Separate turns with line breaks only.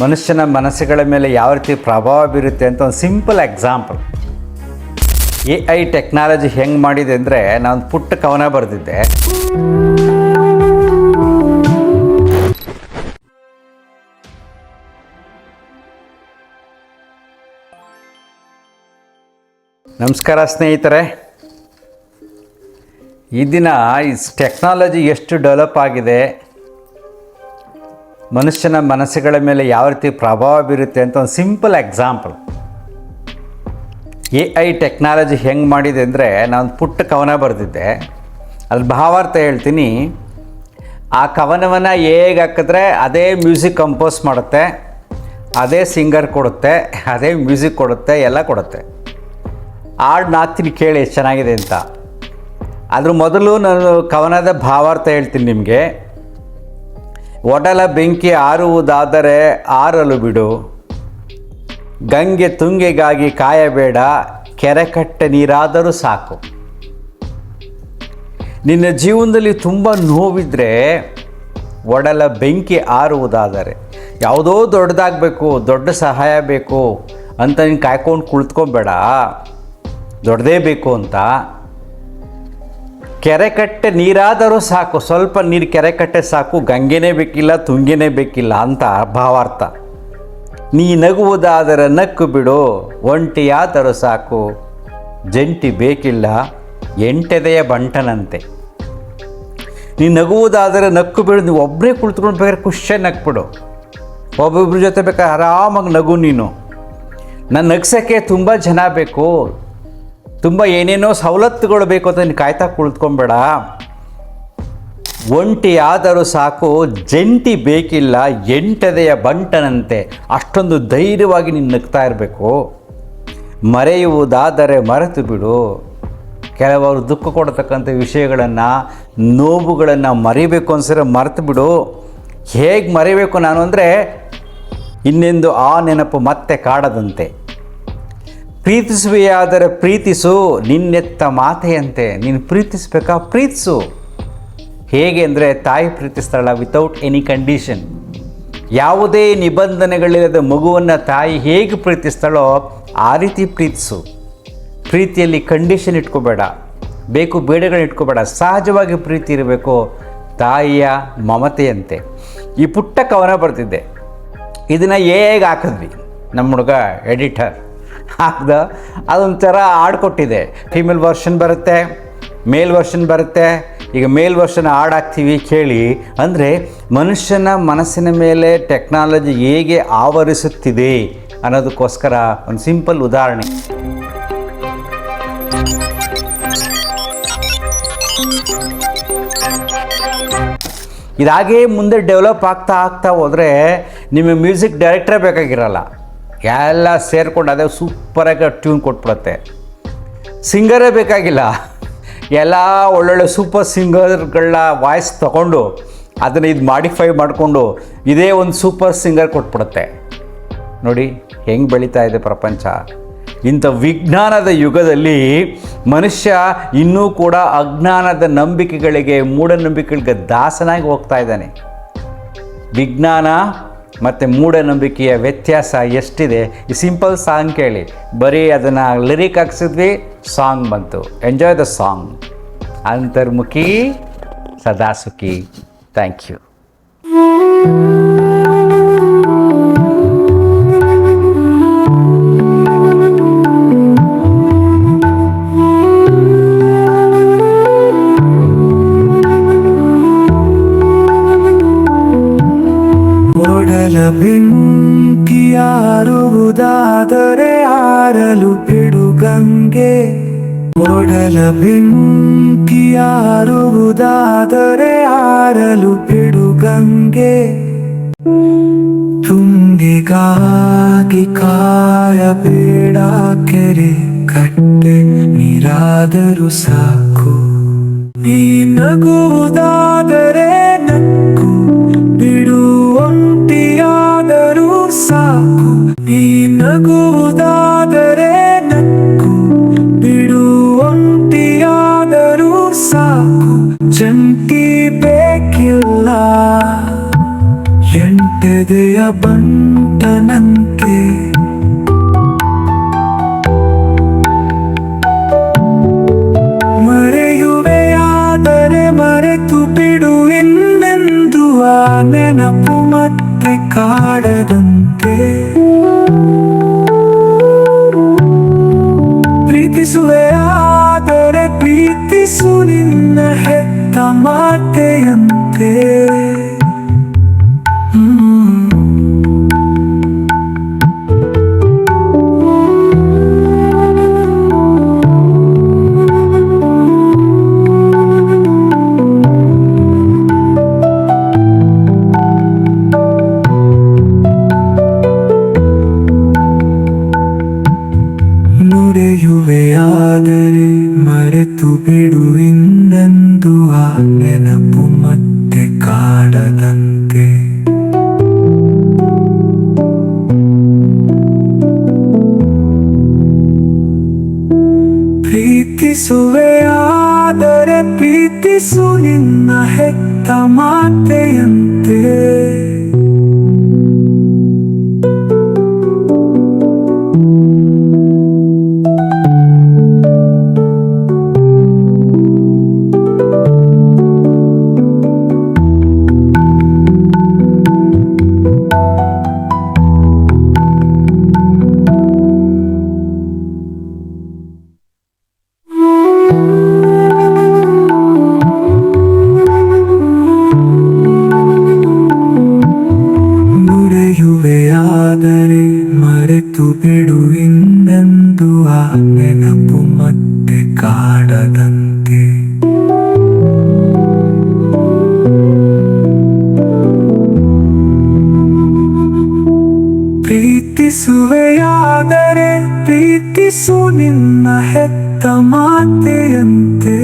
ಮನುಷ್ಯನ ಮನಸ್ಸುಗಳ ಮೇಲೆ ಯಾವ ರೀತಿ ಪ್ರಭಾವ ಬೀರುತ್ತೆ ಅಂತ ಒಂದು ಸಿಂಪಲ್ ಎಕ್ಸಾಂಪಲ್. AI ಟೆಕ್ನಾಲಜಿ ಹೆಂಗೆ ಮಾಡಿದೆ ಅಂದರೆ, ನಾನು ಪುಟ್ಟ ಕವನ ಬರೆದಿದ್ದೆ. ನಮಸ್ಕಾರ ಸ್ನೇಹಿತರೆ. ಈ ದಿನ ಈ ಟೆಕ್ನಾಲಜಿ ಎಷ್ಟು ಡೆವಲಪ್ ಆಗಿದೆ, ಮನುಷ್ಯನ ಮನಸ್ಸುಗಳ ಮೇಲೆ ಯಾವ ರೀತಿ ಪ್ರಭಾವ ಬೀರುತ್ತೆ ಅಂತ ಒಂದು ಸಿಂಪಲ್ ಎಕ್ಸಾಂಪಲ್. AI ಟೆಕ್ನಾಲಜಿ ಹೆಂಗೆ ಮಾಡಿದೆ ಅಂದರೆ, ನಾನು ಪುಟ್ಟ ಕವನ ಬರೆದಿದ್ದೆ. ಅದ್ರ ಭಾವಾರ್ಥ ಹೇಳ್ತೀನಿ. ಆ ಕವನವನ್ನು ಹೇಗೆ ಹಾಕಿದ್ರೆ ಅದೇ ಮ್ಯೂಸಿಕ್ ಕಂಪೋಸ್ ಮಾಡುತ್ತೆ, ಅದೇ ಸಿಂಗರ್ ಕೊಡುತ್ತೆ, ಅದೇ ಮ್ಯೂಸಿಕ್ ಕೊಡುತ್ತೆ, ಎಲ್ಲ ಕೊಡುತ್ತೆ. ಹಾಡು ಹಾಕ್ತೀನಿ ಕೇಳಿ ಎಷ್ಟು ಚೆನ್ನಾಗಿದೆ ಅಂತ. ಅದ್ರ ಮೊದಲು ನಾನು ಕವನದ ಭಾವಾರ್ಥ ಹೇಳ್ತೀನಿ ನಿಮಗೆ. ಒಡಲ ಬೆಂಕಿ ಆರುವುದಾದರೆ ಆರಲು ಬಿಡು, ಗಂಗೆ ತುಂಗೆಗಾಗಿ ಕಾಯಬೇಡ, ಕೆರೆಕಟ್ಟೆ ನೀರಾದರೂ ಸಾಕು. ನಿನ್ನ ಜೀವನದಲ್ಲಿ ತುಂಬ ನೋವಿದ್ರೆ, ಒಡಲ ಬೆಂಕಿ ಆರುವುದಾದರೆ, ಯಾವುದೋ ದೊಡ್ಡದಾಗಬೇಕು, ದೊಡ್ಡ ಸಹಾಯ ಬೇಕು ಅಂತ ನೀನು ಕಾಯ್ಕೊಂಡು ಕುಳಿತುಕೊಬೇಡ, ದೊಡ್ಡದೇ ಬೇಕು ಅಂತ. ಕೆರೆಕಟ್ಟೆ ನೀರಾದರೂ ಸಾಕು, ಸ್ವಲ್ಪ ನೀರು ಕೆರೆಕಟ್ಟೆ ಸಾಕು, ಗಂಗೆನೇ ಬೇಕಿಲ್ಲ, ತುಂಗೆನೇ ಬೇಕಿಲ್ಲ ಅಂತ ಭಾವಾರ್ಥ. ನೀ ನಗುವುದಾದರೆ ನಕ್ಕು ಬಿಡು, ಒಂಟಿಯಾದರೂ ಸಾಕು, ಜಂಟಿ ಬೇಕಿಲ್ಲ, ಎಂಟೆದೆಯ ಬಂಟನಂತೆ. ನೀ ನಗುವುದಾದರೆ ನಕ್ಕು ಬಿಡು, ನೀವು ಒಬ್ಬರೇ ಕುಳಿತುಕೊಂಡು ಬೇಕಾದ್ರೆ ಖುಷಿಯಾಗಿ ನಕ್ಬಿಡು, ಒಬ್ಬೊಬ್ಬರ ಜೊತೆ ಬೇಕಾದ್ರೆ ಆರಾಮಾಗಿ ನಗು. ನೀನು ನಾನು ನಗ್ಸೋಕ್ಕೆ ತುಂಬ ಜನ ಬೇಕು, ತುಂಬ ಏನೇನೋ ಸವಲತ್ತುಗಳು ಬೇಕು ಅಂತ ನೀನು ಕಾಯ್ತಾ ಕುಳಿತುಕೊಂಬೇಡ. ಒಂಟಿ ಆದರೂ ಸಾಕು, ಜಂಟಿ ಬೇಕಿಲ್ಲ, ಎಂಟದೆಯ ಬಂಟನಂತೆ. ಅಷ್ಟೊಂದು ಧೈರ್ಯವಾಗಿ ನೀನು ನಗ್ತಾ ಇರಬೇಕು. ಮರೆಯುವುದಾದರೆ ಮರೆತು ಬಿಡು. ಕೆಲವರು ದುಃಖ ಕೊಡತಕ್ಕಂಥ ವಿಷಯಗಳನ್ನು, ನೋವುಗಳನ್ನು ಮರಿಬೇಕು ಅನ್ಸಿದ್ರೆ ಮರೆತು ಬಿಡು. ಹೇಗೆ ಮರಿಬೇಕು ನಾನು ಅಂದರೆ, ಇನ್ನೆಂದು ಆ ನೆನಪು ಮತ್ತೆ ಕಾಡದಂತೆ. ಪ್ರೀತಿಸುವೆಯಾದರೆ ಪ್ರೀತಿಸು, ನಿನ್ನೆತ್ತ ಮಾತೆಯಂತೆ. ನೀನು ಪ್ರೀತಿಸಬೇಕಾ, ಪ್ರೀತಿಸು. ಹೇಗೆ ಅಂದರೆ, ತಾಯಿ ಪ್ರೀತಿಸ್ತಾಳ ವಿತೌಟ್ ಎನಿ ಕಂಡೀಷನ್. ಯಾವುದೇ ನಿಬಂಧನೆಗಳಿಲ್ಲದ ಮಗುವನ್ನು ತಾಯಿ ಹೇಗೆ ಪ್ರೀತಿಸ್ತಾಳೋ ಆ ರೀತಿ ಪ್ರೀತಿಸು. ಪ್ರೀತಿಯಲ್ಲಿ ಕಂಡೀಷನ್ ಇಟ್ಕೋಬೇಡ, ಬೇಕು ಬೇಡಗಳನ್ನ ಇಟ್ಕೋಬೇಡ, ಸಹಜವಾಗಿ ಪ್ರೀತಿ ಇರಬೇಕು, ತಾಯಿಯ ಮಮತೆಯಂತೆ. ಈ ಪುಟ್ಟ ಕವನ ಬರ್ತಿದ್ದೆ. ಇದನ್ನು ಹೇಗೆ ಹಾಕಿದ್ವಿ, ನಮ್ಮ ಹುಡುಗ ಎಡಿಟರ್ ಹಾಕ್ದ. ಅದೊಂಥರ ಆಡ್ಕೊಟ್ಟಿದೆ. ಫೀಮೇಲ್ ವರ್ಷನ್ ಬರುತ್ತೆ, ಮೇಲ್ ವರ್ಷನ್ ಬರುತ್ತೆ. ಈಗ ಮೇಲ್ ವರ್ಷನ್ ಹಾಕ್ತೀವಿ ಕೇಳಿ. ಅಂದರೆ ಮನುಷ್ಯನ ಮನಸ್ಸಿನ ಮೇಲೆ ಟೆಕ್ನಾಲಜಿ ಹೇಗೆ ಆವರಿಸುತ್ತಿದೆ ಅನ್ನೋದಕ್ಕೋಸ್ಕರ ಒಂದು ಸಿಂಪಲ್ ಉದಾಹರಣೆ. ಇದಾಗೇ ಮುಂದೆ ಡೆವಲಪ್ ಆಗ್ತಾ ಹೋದರೆ ನಿಮ್ಮ ಮ್ಯೂಸಿಕ್ ಡೈರೆಕ್ಟ್ರೇ ಬೇಕಾಗಿರಲ್ಲ, ಎಲ್ಲ ಸೇರ್ಕೊಂಡು ಅದೇ ಸೂಪರಾಗಿ ಟ್ಯೂನ್ ಕೊಟ್ಬಿಡುತ್ತೆ. ಸಿಂಗರೇ ಬೇಕಾಗಿಲ್ಲ, ಎಲ್ಲ ಒಳ್ಳೊಳ್ಳೆ ಸೂಪರ್ ಸಿಂಗರ್ಗಳ ವಾಯ್ಸ್ ತಗೊಂಡು ಅದನ್ನು ಇದು ಮಾಡಿಫೈ ಮಾಡಿಕೊಂಡು ಇದೇ ಒಂದು ಸೂಪರ್ ಸಿಂಗರ್ ಕೊಟ್ಬಿಡುತ್ತೆ. ನೋಡಿ ಹೆಂಗೆ ಬೆಳೀತಾ ಇದೆ ಪ್ರಪಂಚ. ಇಂಥ ವಿಜ್ಞಾನದ ಯುಗದಲ್ಲಿ ಮನುಷ್ಯ ಇನ್ನೂ ಕೂಡ ಅಜ್ಞಾನದ ನಂಬಿಕೆಗಳಿಗೆ, ಮೂಢನಂಬಿಕೆಗಳಿಗೆ ದಾಸನಾಗಿ ಹೋಗ್ತಾ ಇದ್ದಾನೆ. ವಿಜ್ಞಾನ ಮತ್ತು ಮೂಢನಂಬಿಕೆಯ ವ್ಯತ್ಯಾಸ ಎಷ್ಟಿದೆ. ಈ ಸಿಂಪಲ್ ಸಾಂಗ್ ಕೇಳಿ, ಬರೀ ಅದನ್ನು ಲಿರಿಕ್ ಹಾಕ್ಸಿದ್ವಿ, ಸಾಂಗ್ ಬಂತು. Enjoy the song. ಅಂತರ್ಮುಖಿ ಸದಾ ಸುಖಿ. Thank you.
ಒಡಲ ಬೆಂಕಿಯಾರುವುದಾದರೆ ಆರಲು ಬಿಡು ಗಂಗೆ. ಒಡಲ ಬೆಂಕಿಯಾರುವುದಾದರೆ ಆರಲು ಬಿಡು ಗಂಗೆ. ತುಂಗೆಗಾಗಿ ಕಾಯಬೇಡ, ಕೆರೆ ಕಟ್ಟೆ ನೀರಾದರೂ ಸಾಕು. ನೀ ನಗುವುದಾದರೆ ನಕ್ಕು ಬಿಡು, ಒಂಟಿಯಾದರೂ ಸಾಕು. ನೀ ನಗುವುದಾದರೆ ನಕ್ಕು ಬಿಡು, ಒಂಟಿಯಾದರೂ ಸಾಕು. ಜಂಟಿ ಬೇಕಿಲ್ಲ, ಎಂಟು ಎದೆಯ ಬಂಟನಂತೆ ಮರೆಯುವೆಯಾದರೆ ಮರೆತು ಬಿಡು ಇನ್ನೆಂದು ಆ ನೆನಪು ಮತ್ತೆ ಕಾಡದಂತೆ ಪ್ರೀತಿಸುವೆಯಾದರೆ ಪ್ರೀತಿಸು ನಿನ್ನ ಹೆತ್ತ ಮಾತೆಯಂತೆ ನುಡಿಯುವೆಯಾದರೆ ಮರೆತು ಬಿಡು ಇನ್ನೆಂದು ಆ ನೆನಪು ಮತ್ತೆ ಕಾಡದಂತೆ ಪ್ರೀತಿಸುವೆಯಾದರೆ ಪ್ರೀತಿಸು ನಿನ್ನ ಹೆತ್ತ ಮಾತೆಯಂತೆ ನುಡಿಯುವೆಯಾದರೆ ಮರೆತು ಬಿಡು ಇನ್ನೆಂದು ಆ ನೆನಪು ಮತ್ತೆ ಕಾಡದಂತೆ ಪ್ರೀತಿಸುವೆಯಾದರೆ ಪ್ರೀತಿಸು ನಿನ್ನ ಹೆತ್ತ ಮಾತೆಯಂತೆ